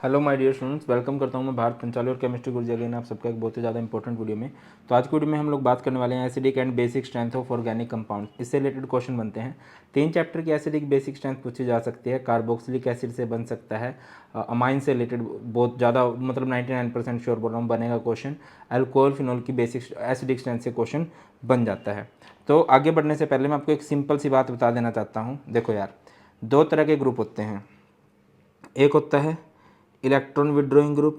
Hello my dear students, welcome करता हूं मैं भारत पंचाली और केमिस्ट्री गुरु जी अगेन आप सबका एक बहुत ही ज़्यादा इंपॉर्टेंट वीडियो में। तो आज की वीडियो में हम लोग बात करने वाले हैं acidic and basic strength of organic compound. इससे रिलेटेड क्वेश्चन बनते हैं। 3 चैप्टर की एसिडिक बेसिक स्ट्रेंथ पूछी जा सकती है। कार्बोक्सिलिक एसिड से बन सकता है, अमाइन से रिलेटेड बहुत ज़्यादा, मतलब 99% श्योर बोल रहा हूँ बनेगा क्वेश्चन। अल्कोहल फिनॉल की बेसिक एसिडिक स्ट्रेंथ से क्वेश्चन बन जाता है। तो आगे बढ़ने से पहले मैं आपको एक सिंपल सी बात बता देना चाहता हूँ। देखो यार, 2 तरह के ग्रुप होते हैं। एक होता है इलेक्ट्रॉन विड्रॉइंग ग्रुप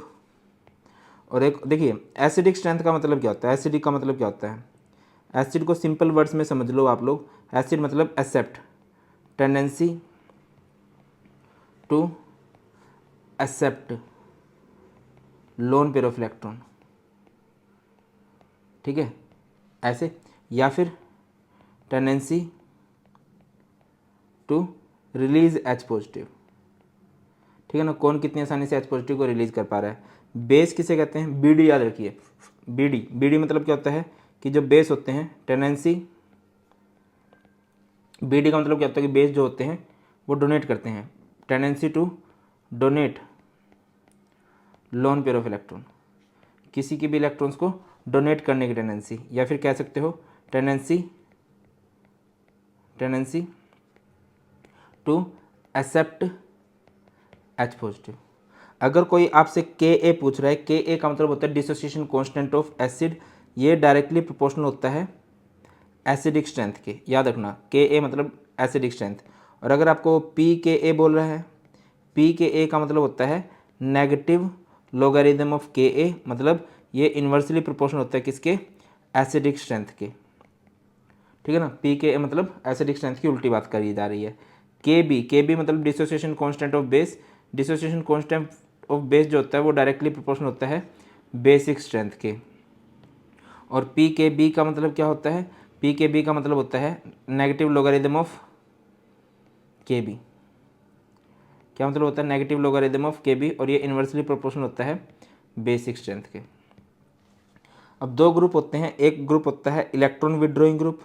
और एक, देखिए एसिडिक स्ट्रेंथ का मतलब क्या होता है, एसिडिक का मतलब क्या होता है। एसिड को सिंपल वर्ड्स में समझ लो आप लोग। एसिड मतलब accept, tendency to accept lone pair of electron, ठीक है ऐसे, या फिर tendency to release H positive, ठीक है ना। कौन कितनी आसानी से एच पॉजिटिव को रिलीज कर पा रहा है। बेस किसे कहते हैं, बीडी याद रखिए। बीडी मतलब क्या होता है कि जो बेस होते हैं, टेंडेंसी, बीडी का मतलब क्या होता है कि बेस जो होते हैं वो डोनेट करते हैं। Tendency to donate lone pair of electron, किसी के भी इलेक्ट्रॉन्स को डोनेट करने की टेंडेंसी, या फिर कह सकते हो tendency to accept H positive. अगर कोई आपसे के ए पूछ रहा है, के ए का मतलब होता है डिसोसिएशन कांस्टेंट ऑफ एसिड। ये डायरेक्टली प्रोपोर्शनल होता है एसिडिक स्ट्रेंथ के, याद रखना। के ए मतलब एसिडिक स्ट्रेंथ। और अगर आपको पी के ए बोल रहा है, पी के ए का मतलब होता है नेगेटिव लोगारिथम ऑफ के ए, मतलब ये इन्वर्सली प्रोपोर्शनल होता है किसके, एसिडिक स्ट्रेंथ के, ठीक है ना। पी के ए मतलब एसिडिक स्ट्रेंथ की उल्टी बात करी जा रही है। के बी मतलब dissociation constant of base. Dissociation constant of base जो होता है वो डायरेक्टली प्रोपोर्शनल होता है बेसिक स्ट्रेंथ के। और पी के बी का मतलब क्या होता है, पी के बी का मतलब होता है नेगेटिव लोगारिथम ऑफ के बी। क्या मतलब होता है, नेगेटिव लोगारिथम ऑफ के बी, और ये इन्वर्सली प्रोपोर्शनल होता है बेसिक स्ट्रेंथ के। अब 2 ग्रुप होते हैं। एक ग्रुप होता है electron withdrawing group,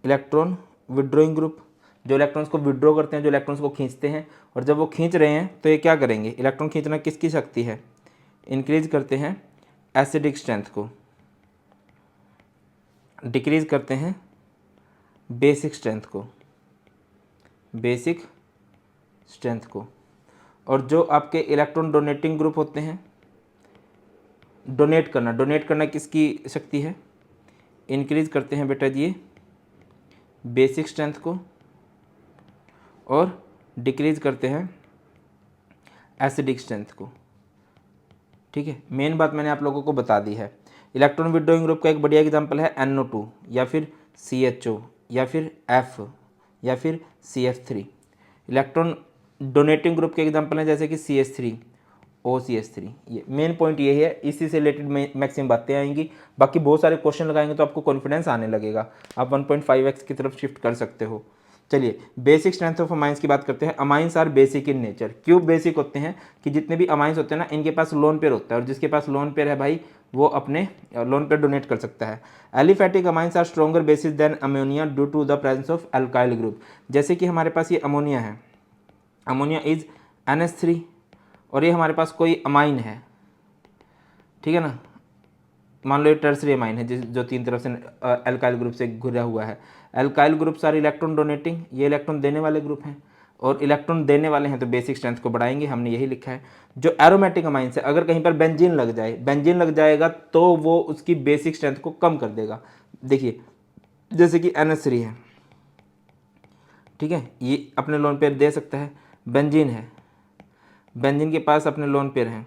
electron withdrawing group, जो इलेक्ट्रॉन्स को विड्रॉ करते हैं, जो इलेक्ट्रॉन्स को खींचते हैं। और जब वो खींच रहे हैं तो ये क्या करेंगे, इलेक्ट्रॉन खींचना किसकी शक्ति है, इंक्रीज करते हैं एसिडिक स्ट्रेंथ को, डिक्रीज करते हैं बेसिक स्ट्रेंथ को, बेसिक स्ट्रेंथ को। और जो आपके इलेक्ट्रॉन डोनेटिंग ग्रुप होते हैं, डोनेट करना किसकी शक्ति है, इंक्रीज करते हैं बेटा जी बेसिक स्ट्रेंथ को, और डिक्रीज करते हैं एसिडिक स्ट्रेंथ को, ठीक है। मेन बात मैंने आप लोगों को बता दी है। इलेक्ट्रॉन विड्रॉइंग ग्रुप का एक बढ़िया एग्जांपल है NO2, या फिर CHO, या फिर F, या फिर CF3। इलेक्ट्रॉन डोनेटिंग ग्रुप के एग्जांपल हैं जैसे कि CH3, OCH3। ये मेन पॉइंट यही है, इसी से रिलेटेड मैक्सिमम बातें आएंगी। बाकी बहुत सारे क्वेश्चन लगाएंगे तो आपको कॉन्फिडेंस आने लगेगा, आप 1.5x की तरफ शिफ्ट कर सकते हो। चलिए बेसिक स्ट्रेंथ ऑफ अमाइंस की बात करते हैं। Amines are basic in nature. क्यों बेसिक होते हैं कि जितने भी अमाइंस होते हैं ना, इनके पास लोन पेयर होता है, और जिसके पास लोन पेयर है भाई वो अपने लोन पेयर डोनेट कर सकता है। Aliphatic amines are stronger bases than ammonia due to the presence of alkyl group. जैसे कि हमारे पास ये अमोनिया है, अमोनिया इज NH3, और ये हमारे पास कोई अमाइन है, ठीक है ना। मान लो ये टर्सरी अमाइन है जो 3 तरफ से अल्काइल ग्रुप से घिरा हुआ है। अल्काइल ग्रुप सारे इलेक्ट्रॉन डोनेटिंग, ये इलेक्ट्रॉन देने वाले ग्रुप हैं, और इलेक्ट्रॉन देने वाले हैं तो बेसिक स्ट्रेंथ को बढ़ाएंगे, हमने यही लिखा है। जो एरोमेटिक अमाइंस है, अगर कहीं पर बेंजीन लग जाए, बेंजीन लग जाएगा तो वो उसकी बेसिक स्ट्रेंथ को कम कर देगा। देखिए जैसे कि NH3 है, ठीक है, ये अपने लोन पेयर दे सकता है। बेंजीन है, बेंजीन के पास अपने लोन पेयर हैं,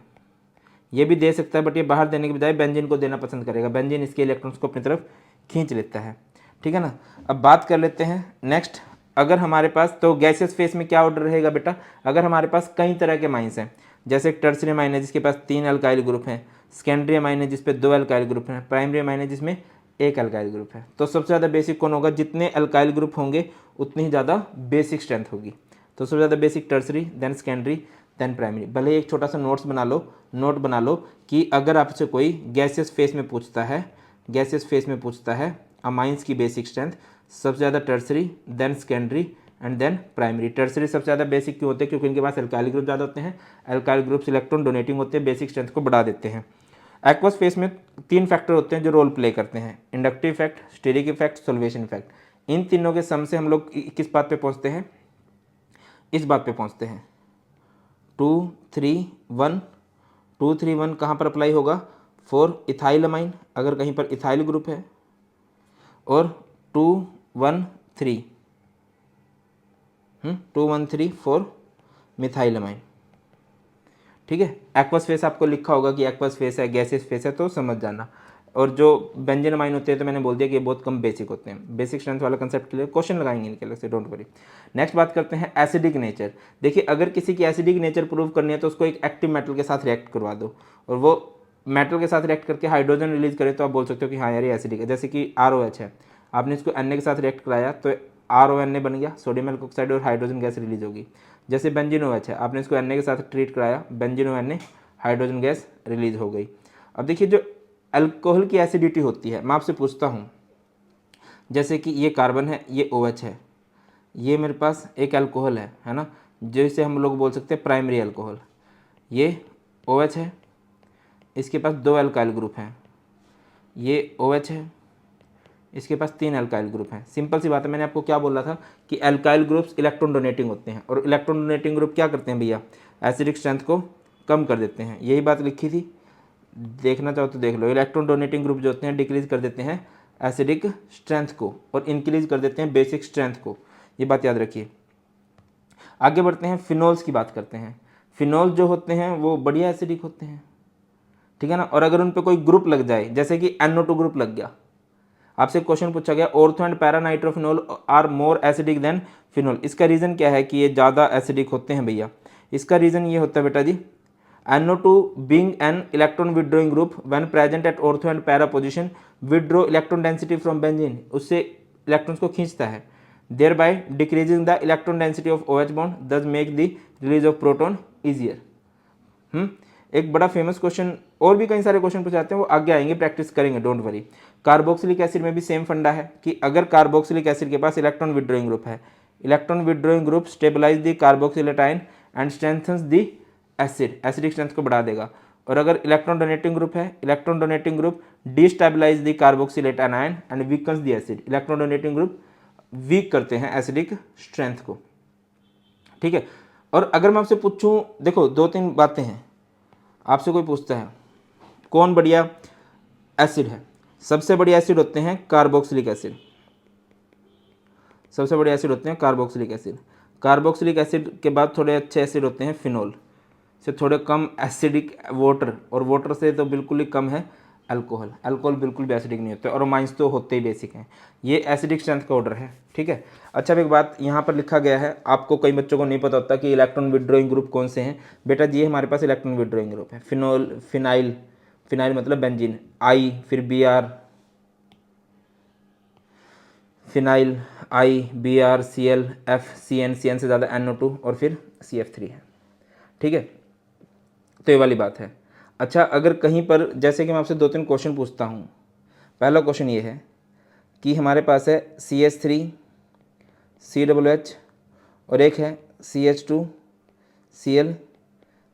ये भी दे सकता है, बट ये बाहर देने के बजाय बेंजीन को देना पसंद करेगा। बेंजीन इसके इलेक्ट्रॉन्स को अपनी तरफ खींच लेता है, ठीक है ना। अब बात कर लेते हैं नेक्स्ट। अगर हमारे पास, तो गैसियस फेस में क्या ऑर्डर रहेगा बेटा, अगर हमारे पास कई तरह के माइंस हैं, जैसे टर्सरी अमाइन है जिसके पास 3 अल्काइल ग्रुप हैं, सेकेंडरी अमाइन है जिस पे 2 अल्काइल ग्रुप हैं, प्राइमरी अमाइन है जिसमें 1 अल्काइल ग्रुप है। तो सबसे ज़्यादा बेसिक कौन होगा, जितने अल्काइल ग्रुप होंगे उतनी ही ज़्यादा बेसिक स्ट्रेंथ होगी। तो सबसे ज़्यादा basic tertiary, then secondary, then primary. भले ही एक छोटा सा नोट बना लो कि अगर आपसे कोई गैसियस फेस में पूछता है अमाइंस की बेसिक स्ट्रेंथ, सबसे ज़्यादा tertiary, then secondary, and then primary. Tertiary सबसे ज़्यादा बेसिक क्यों होते हैं? क्योंकि इनके पास एल्काइल ग्रुप ज़्यादा होते हैं, एल्काइल ग्रुप्स इलेक्ट्रॉन डोनेटिंग होते हैं, बेसिक स्ट्रेंथ को बढ़ा देते हैं। एक्वस फेस में 3 फैक्टर होते हैं जो रोल प्ले करते हैं, inductive effect, steric effect, solvation effect. इन तीनों के सम से हम लोग किस बात पे पहुंचते हैं? इस बात पे पहुंचते हैं 2, 3, 1। 2, 3, 1 कहाँ पर अप्लाई होगा? फॉर इथाइलमाइन, अगर कहीं पर इथाइल ग्रुप है, और 2, 1, 3 2, 1, 3 फॉर मिथाइलमाइन। ठीक है, एक्वस फेस आपको लिखा होगा कि एक्वस फेस है, गैसेस फेस है, तो समझ जाना। और जो बेंजीनमाइन होते हैं तो मैंने बोल दिया कि ये बहुत कम बेसिक होते हैं। बेसिक स्ट्रेंथ वाला कंसेप्ट के लिए क्वेश्चन लगाएंगे इनके अलग से, डोंट वरी। नेक्स्ट बात करते हैं एसिडिक नेचर। देखिए, अगर किसी की एसिडिक नेचर प्रूव करनी है तो उसको एक एक्टिव मेटल के साथ रिएक्ट करवा दो, और वो मेटल के साथ रिएक्ट करके हाइड्रोजन रिलीज करे, तो आप बोल सकते हो कि हाँ यार ये एसिडिक है। जैसे कि ROH है, आपने इसको Na के साथ रिएक्ट कराया तो RONA बन गया, सोडियम एल्कोक्साइड, और हाइड्रोजन गैस रिलीज होगी। जैसे बेंजीनोएच है, आपने इसको Na के साथ ट्रीट कराया, बेंजीनोNA, हाइड्रोजन गैस रिलीज हो गई। अब देखिए, जो अल्कोहल की एसिडिटी होती है, मैं आपसे पूछता हूँ, जैसे कि ये कार्बन है, ये OH है, ये मेरे पास एक अल्कोहल है ना, जिसे हम लोग बोल सकते हैं प्राइमरी अल्कोहल। ये OH है, इसके पास 2 अल्काइल ग्रुप हैं, ये OH है, इसके पास 3 अल्काइल ग्रुप हैं। सिंपल सी बात है, मैंने आपको क्या बोला था कि अल्काइल ग्रुप्स इलेक्ट्रॉन डोनेटिंग होते हैं, और इलेक्ट्रॉन डोनेटिंग ग्रुप क्या करते हैं भैया? एसिडिक स्ट्रेंथ को कम कर देते हैं। यही बात लिखी थी, देखना चाहो तो देख लो। इलेक्ट्रॉन डोनेटिंग ग्रुप जो होते हैं डिक्रीज कर देते हैं एसिडिक स्ट्रेंथ को, और इंक्रीज कर देते हैं बेसिक स्ट्रेंथ को। ये बात याद रखिए। आगे बढ़ते हैं, फिनोल्स की बात करते हैं। फिनोल जो होते हैं वो बढ़िया एसिडिक होते हैं, ठीक है ना। और अगर उन पर कोई ग्रुप लग जाए, जैसे कि NO2 ग्रुप लग गया, आपसे क्वेश्चन पूछा गया ortho and para nitrophenol are more acidic than phenol. इसका रीज़न क्या है कि ये ज़्यादा एसिडिक होते हैं भैया? इसका रीज़न ये होता है बेटा जी, NO2 being an electron withdrawing group when present at ortho and para position withdraw electron density from benzene, उससे इलेक्ट्रॉन्स को खींचता है, thereby decreasing the electron density of OH bond, thus make the release of proton easier। एक बड़ा famous question, और भी कई सारे क्वेश्चन पूछाते हैं, वो आगे आएंगे, प्रैक्टिस करेंगे, डोंट वरी। कार्बोक्सिलिक एसिड में भी सेम फंडा है कि अगर कार्बोक्सिलिक एसिड के पास इलेक्ट्रॉन विड्रॉइंग ग्रुप है, electron withdrawing group stabilize the carboxylate ion and strengthens the acid, acidic strength को बढ़ा देगा। और अगर इलेक्ट्रॉन डोनेटिंग ग्रुप है, electron donating group destabilize the carboxylate ion and weakens the acid, electron donating group weak करते हैं acidic strength को, ठीक है। और अगर मैं आपसे पूछूं, देखो 2-3 बातें हैं, आपसे कोई पूछता है कौन बढ़िया एसिड है, सबसे बढ़िया एसिड होते हैं कार्बोक्सिलिक एसिड, सबसे बढ़िया एसिड होते हैं कार्बोक्सिलिक एसिड। कार्बोक्सिलिक एसिड के बाद थोड़े अच्छे एसिड होते हैं फिनोल, से थोड़े कम एसिडिक वाटर, और वाटर से तो बिल्कुल ही कम है अल्कोहल। अल्कोहल बिल्कुल भी एसिडिक नहीं होते, और माइंस तो होते ही बेसिक हैं। ये एसिडिक स्ट्रेंथ का ऑर्डर है, ठीक है। अच्छा, अब एक बात यहाँ पर लिखा गया है, आपको कई बच्चों को नहीं पता होता कि इलेक्ट्रॉन विड्रॉइंग ग्रुप कौन से हैं। बेटा जी, हमारे पास इलेक्ट्रॉन विड्रॉइंग ग्रुप है फिनोल, फिनाइल, फिनाइल मतलब बेंजीन, I, फिर Br, phenyl I, Br, Cl, F, Cn, Cn से ज़्यादा NO2, और फिर CF3 है, ठीक है। तो ये वाली बात है। अच्छा, अगर कहीं पर, जैसे कि मैं आपसे 2-3 क्वेश्चन पूछता हूँ, पहला क्वेश्चन ये है कि हमारे पास है CH3, COOH, और एक है CH2, Cl,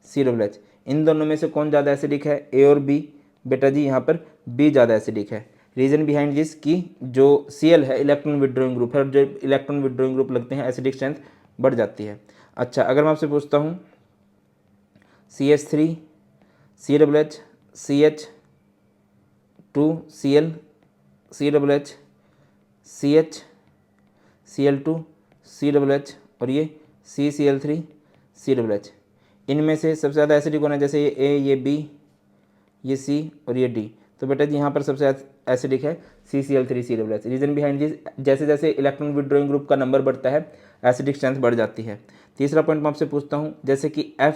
COOH। इन दोनों में से कौन ज़्यादा एसिडिक है, A और B? बेटा जी यहाँ पर B ज़्यादा एसिडिक है। रीज़न बिहाइंड दिस कि जो Cl है इलेक्ट्रॉन विड्रॉइंग ग्रुप है, और जो इलेक्ट्रॉन विड्रॉइंग ग्रुप लगते हैं एसिडिक स्ट्रेंथ बढ़ जाती है। अच्छा, अगर मैं आपसे पूछता हूँ CH3, COOH, CH2, Cl, COOH, CH, Cl2, COOH, और ये CCl3, COOH। इनमें से सबसे ज़्यादा एसिडिक होना है, जैसे ये A, ये B, ये C और ये D। तो बेटा जी यहाँ पर सबसे एसिडिक है CCl3, COOH। Reason behind this, जैसे जैसे इलेक्ट्रॉन विड्रॉइंग ग्रुप का नंबर बढ़ता है एसिडिक स्ट्रेंथ बढ़ जाती है। तीसरा पॉइंट मैं आपसे पूछता हूँ, जैसे कि F,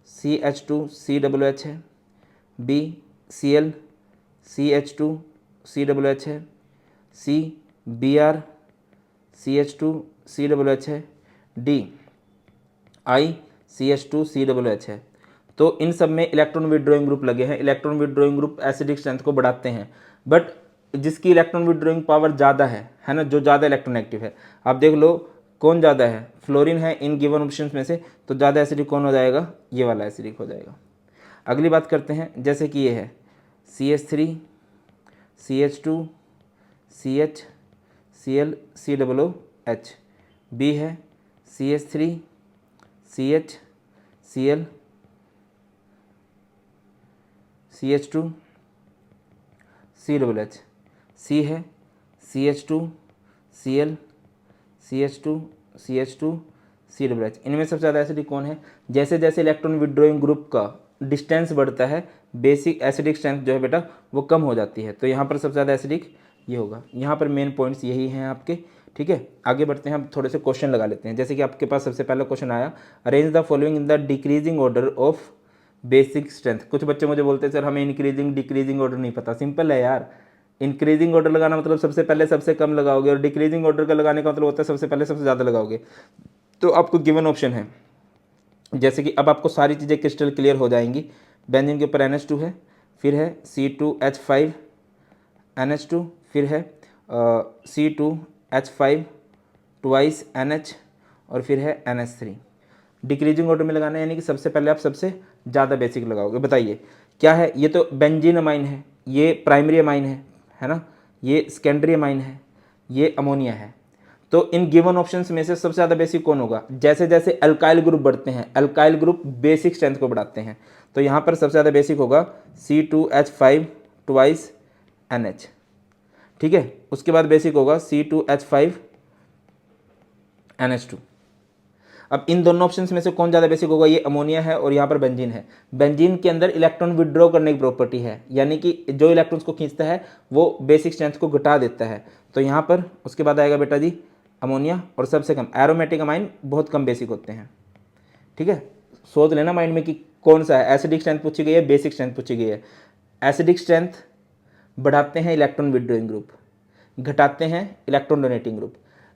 CH2, COOH है, B, Cl, CH2, COOH है, C, Br, CH2, COOH है, D, I, CH2, COOH है। तो इन सब में इलेक्ट्रॉन विड्रॉइंग ग्रुप लगे हैं। Electron withdrawing group acidic strength को बढ़ाते हैं, बट जिसकी इलेक्ट्रॉन विड्रॉइंग पावर ज़्यादा है ना, जो ज़्यादा इलेक्ट्रॉन एक्टिव है, आप देख लो कौन ज़्यादा है, फ्लोरीन है इन गिवन ऑप्शंस में से, तो ज़्यादा एसिडिक कौन हो जाएगा, ये वाला एसिडिक हो जाएगा। अगली बात करते हैं, जैसे कि ये है CH3 CH2 CH Cl COOH, B है CH3 CH Cl CH2 COOH, सी है CH2 Cl CH2 COOH। इनमें सबसे ज़्यादा एसिडिक कौन है? जैसे जैसे इलेक्ट्रॉन विड्रॉइंग ग्रुप का डिस्टेंस बढ़ता है, बेसिक एसिडिक स्ट्रेंथ जो है बेटा वो कम हो जाती है। तो यहाँ पर सबसे ज़्यादा एसिडिक ये होगा। यहाँ पर मेन पॉइंट्स यही हैं आपके, ठीक है। आगे बढ़ते हैं, हम थोड़े से क्वेश्चन लगा लेते हैं। जैसे कि आपके पास सबसे पहला क्वेश्चन आया, arrange the following in the decreasing order of basic strength. कुछ बच्चे मुझे बोलते हैं सर हमें इंक्रीजिंग डिक्रीजिंग ऑर्डर नहीं पता। सिंपल है यार, इंक्रीजिंग ऑर्डर लगाना मतलब सबसे पहले सबसे कम लगाओगे, और डिक्रीजिंग ऑर्डर का लगाने का मतलब होता है सबसे पहले सबसे ज़्यादा लगाओगे। तो आपको गिवन ऑप्शन है, जैसे कि अब आपको सारी चीज़ें क्रिस्टल क्लियर हो जाएंगी। बेंजीन के ऊपर NH2 है, फिर है C2H5 NH2, फिर है C2H5 ट्वाइस NH, और फिर है NH3। डिक्रीजिंग ऑर्डर में लगाना है, यानी कि सबसे पहले आप सबसे ज़्यादा बेसिक लगाओगे। बताइए क्या है, ये तो बेंजीन अमाइन है, ये प्राइमरी अमाइन है ना, ये सेकेंडरी अमाइन है, ये अमोनिया है। तो इन गिवन ऑप्शंस में से सबसे ज़्यादा बेसिक कौन होगा? जैसे जैसे अल्काइल ग्रुप बढ़ते हैं, अल्काइल ग्रुप बेसिक स्ट्रेंथ को बढ़ाते हैं, तो यहाँ पर सबसे ज़्यादा बेसिक होगा C2H5 ट्वाइस NH, ठीक है। उसके बाद बेसिक होगा C2H5 NH2। अब इन दोनों ऑप्शंस में से कौन ज़्यादा बेसिक होगा? ये अमोनिया है और यहाँ पर बेंजीन है। बेंजीन के अंदर इलेक्ट्रॉन विड्रॉ करने की प्रॉपर्टी है, यानी कि जो इलेक्ट्रॉन्स को खींचता है वो बेसिक स्ट्रेंथ को घटा देता है। तो यहाँ पर उसके बाद आएगा बेटा जी अमोनिया, और सबसे कम एरोमेटिक अमाइन बहुत कम बेसिक होते हैं, ठीक है। सोच लेना माइंड में कि कौन सा है, एसिडिक स्ट्रेंथ पूछी गई है, बेसिक स्ट्रेंथ पूछी गई है। एसिडिक स्ट्रेंथ बढ़ाते हैं इलेक्ट्रॉन विड्रॉइंग ग्रुप, घटाते हैं electron donating group.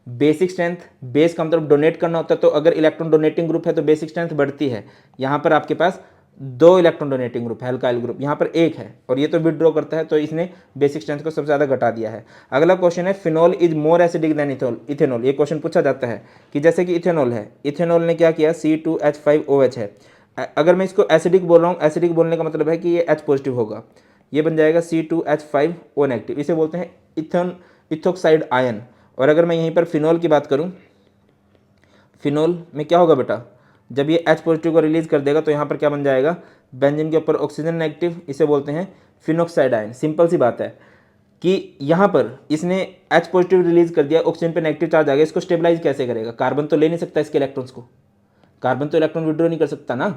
Basic strength, base का मतलब डोनेट करना होता है, तो अगर इलेक्ट्रॉन डोनेटिंग ग्रुप है तो बेसिक स्ट्रेंथ बढ़ती है। यहाँ पर आपके पास 2 इलेक्ट्रॉन डोनेटिंग ग्रुप है, अल्काइल ग्रुप, यहाँ पर 1 है, और ये तो विड्रॉ करता है, तो इसने बेसिक स्ट्रेंथ को सबसे ज़्यादा घटा दिया है। अगला क्वेश्चन है, phenol is more acidic then ethanol. ये क्वेश्चन पूछा जाता है कि जैसे कि इथेनॉल है, इथेनॉल ने क्या किया, C2H5OH है। अगर मैं इसको एसिडिक बोल रहा हूँ, एसिडिक बोलने का मतलब है कि ये H पॉजिटिव होगा, ये बन जाएगा C2H5O नेगेटिव, इसे बोलते हैं इथोक्साइड आयन। और अगर मैं यहीं पर फिनॉल की बात करूं, फिनॉल में क्या होगा बेटा, जब ये H पॉजिटिव को रिलीज कर देगा तो यहाँ पर क्या बन जाएगा, बेंजीन के ऊपर ऑक्सीजन नेगेटिव, इसे बोलते हैं फिनोक्साइड आयन। सिंपल सी बात है कि यहाँ पर इसने H पॉजिटिव रिलीज कर दिया, ऑक्सीजन पे नेगेटिव चार्ज आ गया, इसको स्टेबलाइज कैसे करेगा? कार्बन तो ले नहीं सकता इसके इलेक्ट्रॉन्स को, कार्बन तो इलेक्ट्रॉन विड्रॉ नहीं कर सकता ना।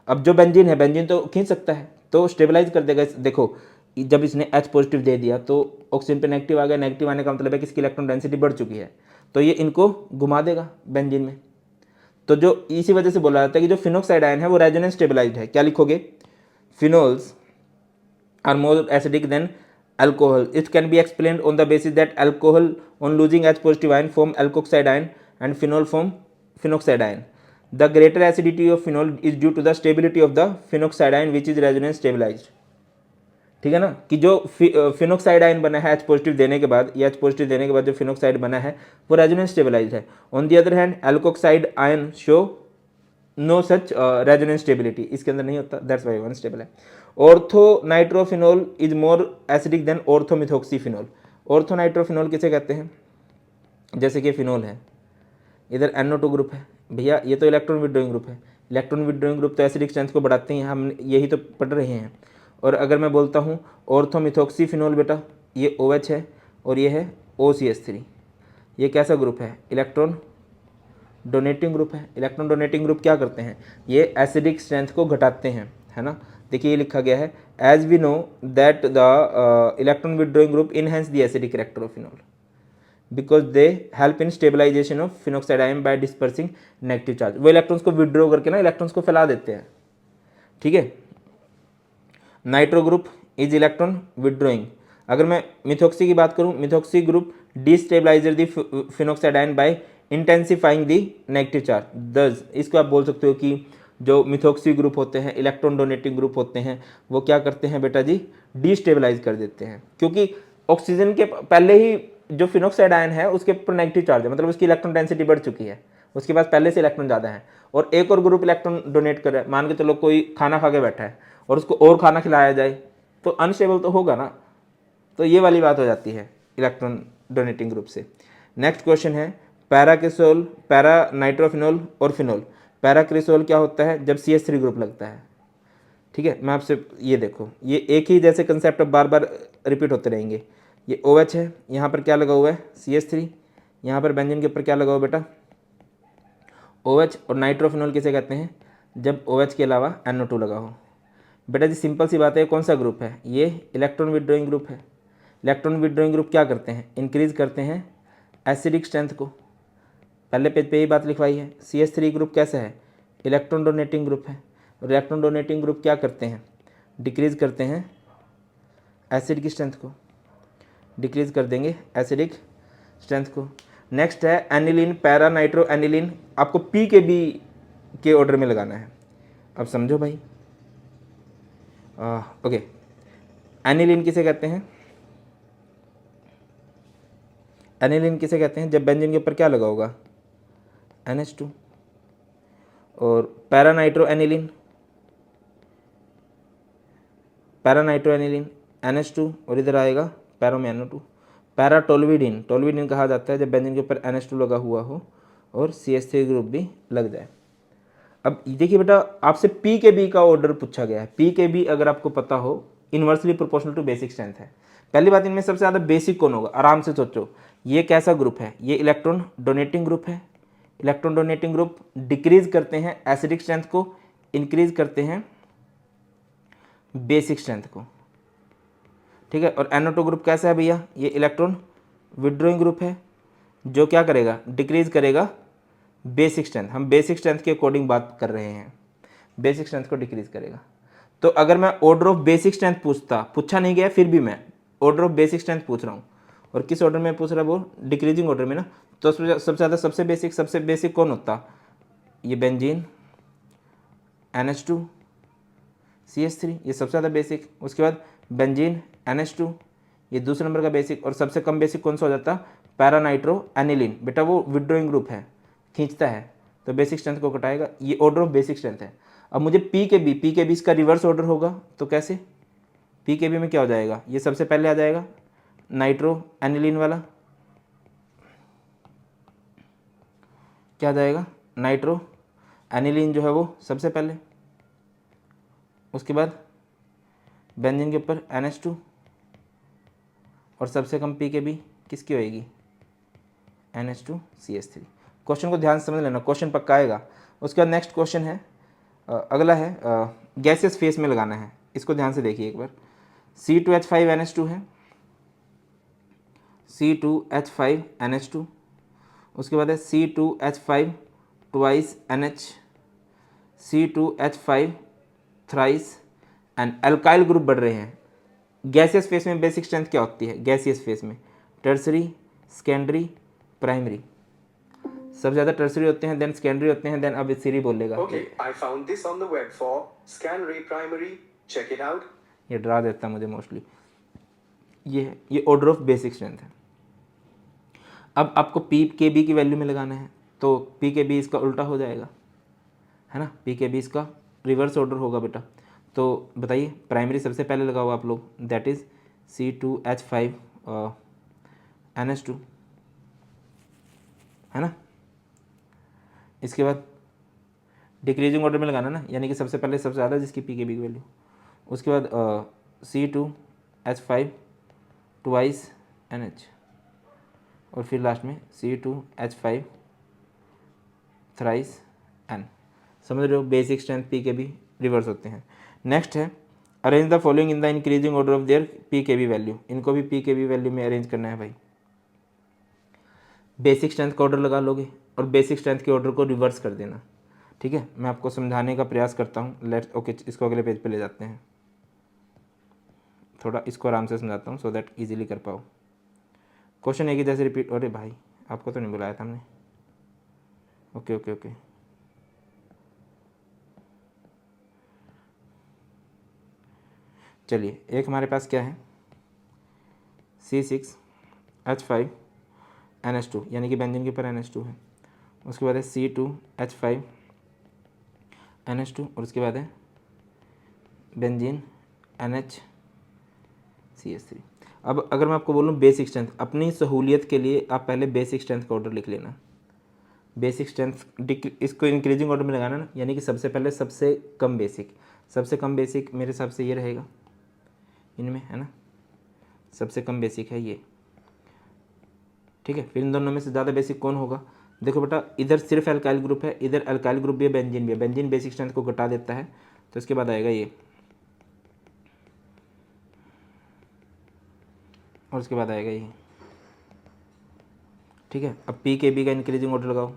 अब जो बेंजीन है, बेंजीन तो खींच सकता है, तो स्टेबलाइज कर देगा। देखो जब इसने H पॉजिटिव दे दिया तो ऑक्सीजन पे नेगेटिव आ गया, नेगेटिव आने का मतलब है कि इसकी इलेक्ट्रॉन डेंसिटी बढ़ चुकी है, तो ये इनको घुमा देगा बेंजीन में। तो जो इसी वजह से बोला जाता है कि जो फिनोक्साइड आयन है वो रेजोनेंस स्टेबलाइज्ड है। क्या लिखोगे, phenols are more acidic than alcohol. It can be explained on the basis that alcohol on losing H positive ion form alkoxide ion and phenol form phenoxide ion. The greater acidity of phenol is due to the stability of the phenoxide ion which is resonance stabilised, ठीक है ना। कि जो phenoxide ion बना है H positive देने के बाद, या H पॉजिटिव देने के बाद जो फिनोक्साइड बना है वो रेजोनेंस स्टेबलाइज्ड है। On the other hand alkoxide ion show no such resonance stability, इसके अंदर नहीं होता, दैट्स वाई अनस्टेबल है। Ortho nitrophenol is more acidic than ortho methoxyphenol. Ortho nitrophenol किसे कहते हैं? जैसे कि फिनोल है, इधर NO2 ग्रुप है, भैया ये तो इलेक्ट्रॉन विड्रॉइंग ग्रुप है। इलेक्ट्रॉन विड्रॉइंग ग्रुप तो एसिडिक स्ट्रेंथ को बढ़ाते हैं, हम यही तो पढ़ रहे हैं। और अगर मैं बोलता हूँ ऑर्थोमिथोक्सीफिनोल बेटा, ये OH है और ये है OCH3। ये कैसा ग्रुप है? इलेक्ट्रॉन डोनेटिंग ग्रुप है। इलेक्ट्रॉन डोनेटिंग ग्रुप क्या करते हैं? ये एसिडिक स्ट्रेंथ को घटाते हैं, है ना। देखिए ये लिखा गया है, as we know that the electron withdrawing group enhance the acidic character of phenol because they help in stabilization of phenoxide ion by dispersing negative charge. वो इलेक्ट्रॉन्स को विड्रॉ करके ना इलेक्ट्रॉन्स को फैला देते हैं, ठीक है। Nitro group is electron withdrawing. अगर मैं मिथोक्सी की बात करूं, methoxy group destabilizer the phenoxide ion by intensifying the negative charge. दस इसको आप बोल सकते हो कि जो मिथोक्सी ग्रुप होते हैं, इलेक्ट्रॉन डोनेटिंग ग्रुप होते हैं, वो क्या करते हैं बेटा जी, डिस्टेबलाइज कर देते हैं। क्योंकि ऑक्सीजन के पहले ही जो फिनोक्साइड आयन है उसके ऊपर नेगेटिव चार्ज है, मतलब उसकी इलेक्ट्रॉन डेंसिटी बढ़ चुकी है, उसके पास पहले से इलेक्ट्रॉन ज़्यादा है, और एक और ग्रुप इलेक्ट्रॉन डोनेट कर रहा है। मान के चलो कोई खाना खा के बैठा है और उसको और खाना खिलाया जाए तो अनस्टेबल तो होगा ना, तो ये वाली बात हो जाती है इलेक्ट्रॉन डोनेटिंग ग्रुप से। नेक्स्ट क्वेश्चन है पैराक्रिसोल, पैरा नाइट्रोफिनोल और फिनोल। पैराक्रिसोल क्या होता है? जब CH3 ग्रुप लगता है। ठीक है, मैं आपसे ये देखो, ये एक ही जैसे कंसेप्ट बार बार रिपीट होते रहेंगे। ये OH है, यहाँ पर क्या लगा हुआ है? CH3। यहाँ पर बेंजीन के ऊपर क्या लगा हुआ बेटा? OH। और नाइट्रोफिनोल किसे कहते हैं? जब OH के अलावा NO2 लगा हो। बेटा जी सिंपल सी बात है, कौन सा ग्रुप है? ये इलेक्ट्रॉन विड्रॉइंग ग्रुप है। इलेक्ट्रॉन विड्रॉइंग ग्रुप क्या करते हैं? इंक्रीज करते हैं एसिडिक स्ट्रेंथ को। पहले पेज पे यही बात लिखवाई है। CH3 ग्रुप कैसा है? इलेक्ट्रॉन डोनेटिंग ग्रुप है। और इलेक्ट्रॉन डोनेटिंग ग्रुप क्या करते हैं? डिक्रीज करते हैं एसिड की स्ट्रेंथ को, डिक्रीज कर देंगे एसिडिक स्ट्रेंथ को। नेक्स्ट है एनिलीन, पैरा नाइट्रो एनिलीन। आपको PKB के ऑर्डर में लगाना है। अब समझो भाई। ओके, एनिलीन किसे कहते हैं? एनिलीन किसे कहते हैं? जब बेंजीन के ऊपर क्या लगा होगा? NH2। और para nitro aniline, para nitro aniline NH2, और इधर आएगा पैरो में NO2। पैरा टोल्यूडिन, टोल्यूडिन कहा जाता है जब बेंजीन के ऊपर NH2 लगा हुआ हो और CH3 ग्रुप भी लग जाए। अब देखिए बेटा, आपसे PKB का ऑर्डर पूछा गया है। PKB अगर आपको पता हो, inversely proportional to basic strength है। पहली बात, इनमें सबसे ज़्यादा बेसिक कौन होगा? आराम से सोचो, ये कैसा ग्रुप है? ये इलेक्ट्रॉन डोनेटिंग ग्रुप है। इलेक्ट्रॉन डोनेटिंग ग्रुप डिक्रीज करते हैं एसिडिक स्ट्रेंथ को, इंक्रीज करते हैं बेसिक स्ट्रेंथ को। ठीक है, और NO2 ग्रुप कैसा है भैया? ये इलेक्ट्रॉन विड्रॉइंग ग्रुप है, जो क्या करेगा? डिक्रीज करेगा बेसिक स्ट्रेंथ। हम बेसिक स्ट्रेंथ के अकॉर्डिंग बात कर रहे हैं, बेसिक स्ट्रेंथ को डिक्रीज करेगा। तो अगर मैं ऑर्डर ऑफ बेसिक स्ट्रेंथ पूछा नहीं गया, फिर भी मैं ऑर्डर ऑफ बेसिक स्ट्रेंथ पूछ रहा हूँ, और किस ऑर्डर में पूछ रहा है? वो डिक्रीजिंग ऑर्डर में ना। तो सबसे ज़्यादा सबसे बेसिक कौन होता? ये बेंजीन, NH2, CH3, ये सबसे ज़्यादा बेसिक। उसके बाद बेंजीन, NH2, ये दूसरे नंबर का बेसिक। और सबसे कम बेसिक कौन सा हो जाता? Paranitro aniline. बेटा वो विड्रॉइंग ग्रुप है, खींचता है, तो बेसिक स्ट्रेंथ को घटाएगा। ये ऑर्डर ऑफ बेसिक स्ट्रेंथ है। अब मुझे PKB इसका रिवर्स ऑर्डर होगा, तो कैसे? PKB में क्या हो जाएगा? ये सबसे पहले आ जाएगा नाइट्रो एनिलीन वाला, क्या आ जाएगा? नाइट्रो एनिलीन जो है वो सबसे पहले। उसके बाद बेंजीन के ऊपर NH2, और सबसे कम PKB किसकी होएगी? NH2 CH3। क्वेश्चन को ध्यान से समझ लेना, क्वेश्चन पक्का आएगा। उसके बाद नेक्स्ट क्वेश्चन है, अगला है गैसियस फेस में लगाना है। इसको ध्यान से देखिए एक बार। C2H5NH2 है, C2H5NH2। उसके बाद है C2H5 twice NH, C2H5 thrice and alkyl group बढ़ रहे हैं। गैसियस फेस में बेसिक स्ट्रेंथ क्या होती है? गैसियस फेस में टर्सरी, सेकेंडरी, प्राइमरी। सबसे ज़्यादा टर्सरी होते हैं, देन सेकेंडरी होते हैं, देन अब सीरी बोलेगा। Okay, I found this on the web for secondary primary. Check it out. ये डरा देता है मुझे मोस्टली। ये ऑर्डर ऑफ बेसिक स्ट्रेंथ है। अब आपको PKB की वैल्यू में लगाना है, तो PKB इसका उल्टा हो जाएगा, है ना? PKB इसका रिवर्स ऑर्डर होगा बेटा। तो बताइए, प्राइमरी सबसे पहले लगाओ आप लोग, दैट इज़ C2H5 NH2, है ना? इसके बाद डिक्रीजिंग ऑर्डर में लगाना ना, यानी कि सबसे पहले सबसे ज़्यादा जिसकी PKB की वैल्यू। उसके बाद C2H5 ट्वाइस NH, और फिर लास्ट में C2H5 थ्राइस N। समझ रहे हो? बेसिक स्ट्रेंथ PKB रिवर्स होते हैं। नेक्स्ट है arrange the following in the increasing order of their PKB value. इनको भी PKB वैल्यू में अरेंज करना है भाई। बेसिक स्ट्रेंथ का ऑर्डर लगा लोगे और बेसिक स्ट्रेंथ के ऑर्डर को रिवर्स कर देना। ठीक है, मैं आपको समझाने का प्रयास करता हूँ। लेट्स ओके, इसको अगले पेज पे ले जाते हैं। थोड़ा इसको आराम से समझाता हूँ सो दैट इजीली कर पाओ। क्वेश्चन एक ही जैसे रिपीट। अरे भाई, आपको तो नहीं बुलाया था हमने। ओके ओके ओके, चलिए। एक हमारे पास क्या है? C6H5 NH2 यानी कि बेंजीन के ऊपर NH2 है। उसके बाद है C2H5NH2 और उसके बाद है बेंजीन NHCH3। अब अगर मैं आपको बोलूँ बेसिक स्ट्रेंथ, अपनी सहूलियत के लिए आप पहले बेसिक स्ट्रेंथ का ऑर्डर लिख लेना। बेसिक स्ट्रेंथ इसको इंक्रीजिंग ऑर्डर में लगाना ना, यानी कि सबसे पहले सबसे कम बेसिक। सबसे कम बेसिक मेरे हिसाब से ये रहेगा इनमें, है ना, सबसे कम बेसिक है ये, ठीक है। फिर इन दोनों में से ज़्यादा बेसिक कौन होगा? देखो बेटा, इधर सिर्फ एल्काइल ग्रुप है, इधर एल्काइल ग्रुप भी है, बेंजीन भी है। बेंजीन बेसिक स्ट्रेंथ को घटा देता है, तो इसके बाद आएगा ये, और उसके बाद आएगा ये, ठीक है। अब पी के बी का इंक्रीजिंग ऑर्डर लगाओ।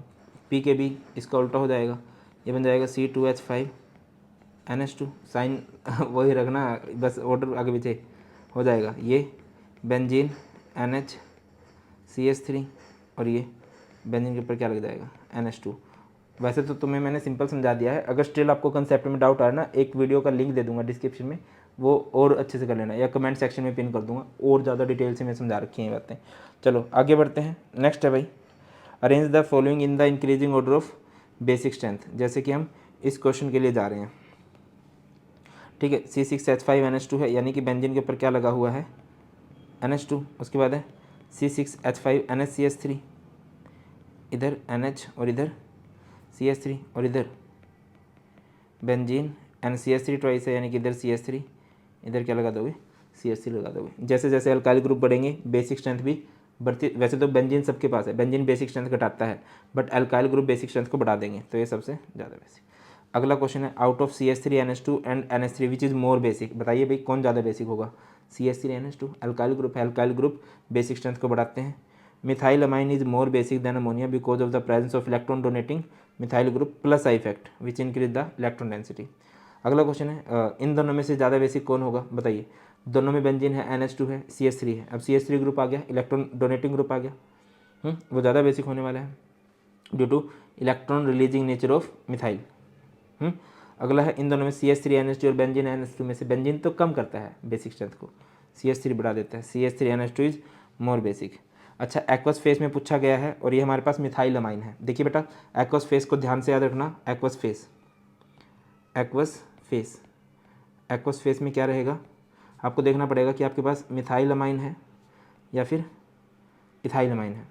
पी के बी इसका उल्टा हो जाएगा, ये बन जाएगा C2H5NH2, साइन वही रखना, बस ऑर्डर आगे पीछे हो जाएगा। ये बेंजीन NHCH3 और ये बेंजीन के ऊपर क्या लग जाएगा? NH2। वैसे तो तुम्हें मैंने सिंपल समझा दिया है, अगर स्टिल आपको कंसेप्ट में डाउट आ रहा है ना, एक वीडियो का लिंक दे दूंगा डिस्क्रिप्शन में, वो और अच्छे से कर लेना, या कमेंट सेक्शन में पिन कर दूंगा, और ज़्यादा डिटेल से मैं समझा रखी हैं बातें। चलो आगे बढ़ते हैं। नेक्स्ट है भाई, arrange the following in the increasing order of basic strength. जैसे कि हम इस क्वेश्चन के लिए जा रहे हैं, ठीक है। C6H5NH2 है, यानी कि बेंजीन के ऊपर क्या लगा हुआ है? NH2। उसके बाद है C6H5NHCH3, इधर NH और इधर CH3, और इधर बेंजीन NCH3 ट्वाइस है, यानी कि इधर CH3, इधर क्या लगा दोगे? CH3 लगा दोगे। जैसे जैसे अल्काइल ग्रुप बढ़ेंगे बेसिक स्ट्रेंथ भी बढ़ती। वैसे तो बेंजीन सबके पास है, बेंजीन बेसिक स्ट्रेंथ घटाता है, but alkyl group basic strength को बढ़ा देंगे, तो ये सबसे ज़्यादा बेसिक। अगला क्वेश्चन है, out of CH3NH2 and NH3 which is more basic. बताइए भाई कौन ज़्यादा बेसिक होगा? CH3NH2 अल्काइल ग्रुप है, अल्काइल ग्रुप बेसिक स्ट्रेंथ को बढ़ाते हैं। Methyl amine is more basic than ammonia because of the presence of electron donating methyl group plus I effect which increase the electron density. अगला question है, इन दोनों में से ज़्यादा बेसिक कौन होगा? बताइए। दोनों में बेंजीन है, NH2 है, CH3 है। अब CH3 ग्रुप आ गया, इलेक्ट्रॉन डोनेटिंग ग्रुप आ गया, वो ज़्यादा बेसिक होने वाला है due two electron releasing nature of methyl. अगला है, इन दोनों में CH3NH2 और बेंजीन NH2 में से बेंजीन तो कम करता है बेसिक स्ट्रेंथ को, CH3 बढ़ा देता है। CH3NH2 is more basic. अच्छा, एक्वस फेस में पूछा गया है, और ये हमारे पास मिथाइल अमाइन है। देखिए बेटा, एक्वस फेस को ध्यान से याद रखना। Aqueous face, aqueous face, aqueous face में क्या रहेगा? आपको देखना पड़ेगा कि आपके पास मिथाइल अमाइन है या फिर इथाइल अमाइन है।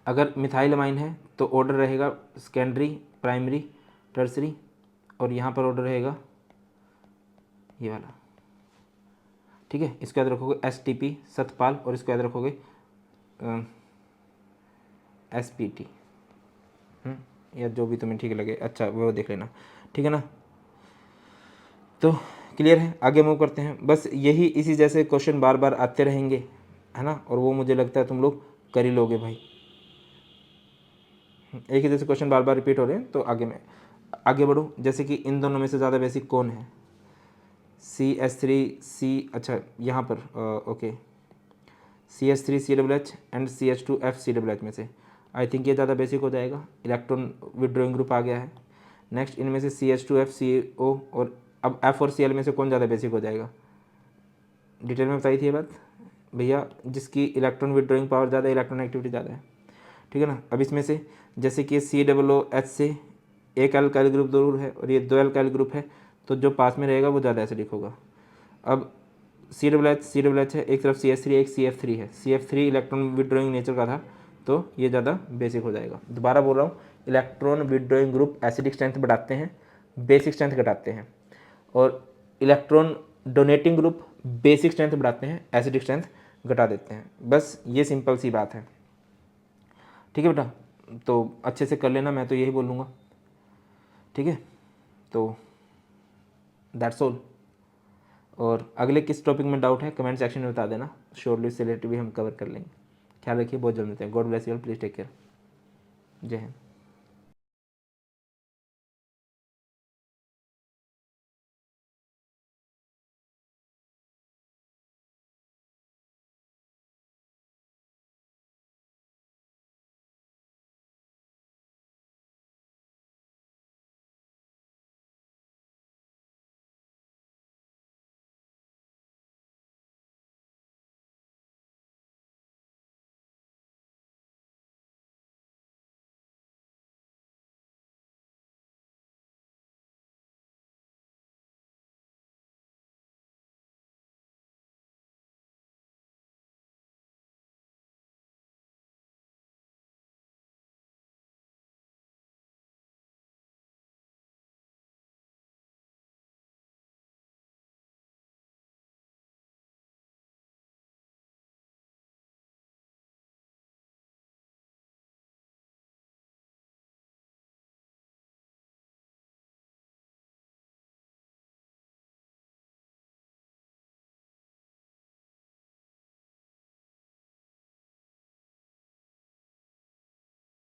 अगर मिथाइल अमाइन है तो ऑर्डर रहेगा सेकेंडरी, प्राइमरी, टर्सरी, और यहाँ पर ऑर्डर रहेगा ये वाला, ठीक है। इसको याद रखोगे STP सतपाल, और इसको याद रखोगे SPT, या जो भी तुम्हें ठीक लगे, अच्छा वो देख लेना, ठीक है ना। तो क्लियर है, आगे मूव करते हैं। बस यही इसी जैसे क्वेश्चन बार बार आते रहेंगे, है ना, और वो मुझे लगता है तुम लोग कर ही लोगे भाई। एक ही जैसे क्वेश्चन बार बार रिपीट हो रहे हैं, तो आगे मैं आगे बढ़ूँ। जैसे कि इन दोनों में से ज़्यादा बेसिक कौन है? CH3C, अच्छा यहाँ पर ओके, CH3CH एंड CH2FCH में से आई थिंक ये ज़्यादा बेसिक हो जाएगा, इलेक्ट्रॉन विड्रॉइंग ग्रुप आ गया है। नेक्स्ट इनमें से CH2FCO, और अब F और Cl में से कौन ज़्यादा बेसिक हो जाएगा? डिटेल में बताई थी ये बात भैया, जिसकी इलेक्ट्रॉन विड्रॉइंग पावर ज़्यादा, इलेक्ट्रॉन एक्टिविटी ज़्यादा है, ठीक है ना। अब इसमें से जैसे कि COOH से एक अल्काइल ग्रुप जरूर है, और ये दो अल्काइल ग्रुप है, तो जो पास में रहेगा वो ज़्यादा एसिडिक होगा। अब COOH है, एक तरफ CH3 एक CF3 है, CF3 इलेक्ट्रॉन विड्रॉइंग नेचर का था, तो ये ज़्यादा बेसिक हो जाएगा। दोबारा बोल रहा हूँ, electron withdrawing group acidic strength बढ़ाते हैं, बेसिक स्ट्रेंथ घटाते हैं, और electron donating group basic strength बढ़ाते हैं, एसिडिक स्ट्रेंथ घटा देते हैं। बस ये सिंपल सी बात है, ठीक है बेटा। तो अच्छे से कर लेना, मैं तो यही बोलूँगा, ठीक है। तो दैट्स ऑल। और अगले किस टॉपिक में डाउट है कमेंट सेक्शन में बता देना, शॉर्टली से रिलेटेड भी हम कवर कर लेंगे। ख्याल रखिए, बहुत जल्द मिलते हैं। God bless you all, please take care. जय हिंद।